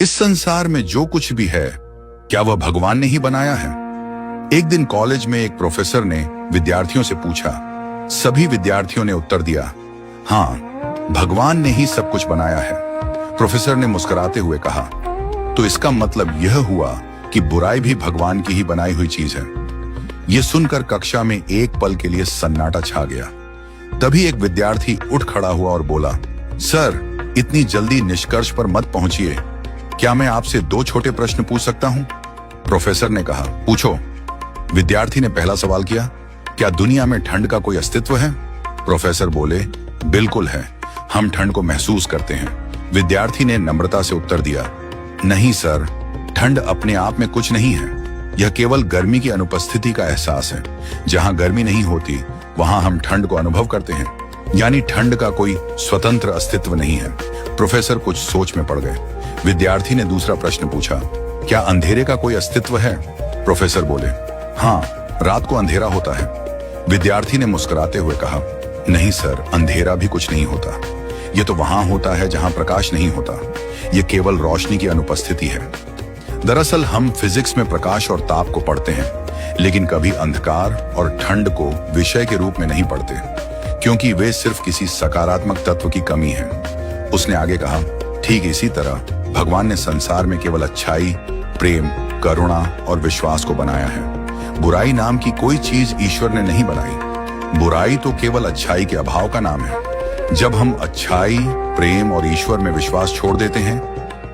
इस संसार में जो कुछ भी है, क्या वह भगवान ने ही बनाया है? एक दिन कॉलेज में एक प्रोफेसर ने विद्यार्थियों से पूछा। सभी विद्यार्थियों ने उत्तर दिया, हाँ, भगवान ने ही सब कुछ बनाया है। प्रोफेसर ने मुस्कुराते हुए कहा, तो इसका मतलब यह हुआ कि बुराई भी भगवान की ही बनाई हुई चीज है। यह सुनकर कक्षा में एक पल के लिए सन्नाटा छा गया। तभी एक विद्यार्थी उठ खड़ा हुआ और बोला, सर, इतनी जल्दी निष्कर्ष पर मत पहुंचिए। क्या मैं आपसे 2 छोटे प्रश्न पूछ सकता हूं? प्रोफेसर ने कहा, पूछो। विद्यार्थी ने पहला सवाल किया, क्या दुनिया में ठंड का कोई अस्तित्व है? प्रोफेसर बोले, बिल्कुल है, हम ठंड को महसूस करते हैं। विद्यार्थी ने नम्रता से उत्तर दिया, नहीं सर, ठंड अपने आप में कुछ नहीं है। यह केवल गर्मी की अनुपस्थिति का एहसास है। जहां गर्मी नहीं होती, वहां हम ठंड को अनुभव करते हैं। यानी ठंड का कोई स्वतंत्र अस्तित्व नहीं है। प्रोफेसर कुछ सोच में पड़ गए। विद्यार्थी ने दूसरा प्रश्न पूछा, क्या अंधेरे का कोई अस्तित्व है? प्रोफेसर बोले, हाँ, रात को अंधेरा होता है। विद्यार्थी ने मुस्कुराते हुए कहा, नहीं सर, अंधेरा भी कुछ नहीं होता। यह तो वहां होता है जहां प्रकाश नहीं होता। यह केवल रोशनी की अनुपस्थिति है। दरअसल हम फिजिक्स में प्रकाश और ताप को पढ़ते हैं, लेकिन कभी अंधकार और ठंड को विषय के रूप में नहीं पढ़ते, क्योंकि वे सिर्फ किसी सकारात्मक तत्व की कमी है। उसने आगे कहा, ठीक इसी तरह भगवान ने संसार में केवल अच्छाई, प्रेम, करुणा और विश्वास को बनाया है। बुराई नाम की कोई चीज ईश्वर ने नहीं बनाई। बुराई तो केवल अच्छाई के अभाव का नाम है। जब हम अच्छाई, प्रेम और ईश्वर में विश्वास छोड़ देते हैं,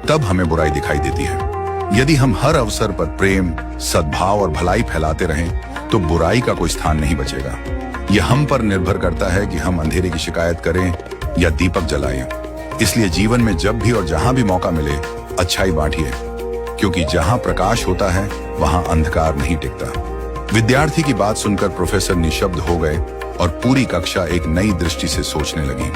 तब हमें बुराई दिखाई देती है। यदि हम हर अवसर पर प्रेम, सद्भाव और भलाई फैलाते रहें, तो बुराई का कोई स्थान नहीं बचेगा। यह हम पर निर्भर करता है कि हम अंधेरे की शिकायत करें या दीपक जलाएं। इसलिए जीवन में जब भी और जहां भी मौका मिले, अच्छाई बांटिए, क्योंकि जहां प्रकाश होता है, वहां अंधकार नहीं टिकता। विद्यार्थी की बात सुनकर प्रोफेसर निशब्द हो गए और पूरी कक्षा एक नई दृष्टि से सोचने लगी।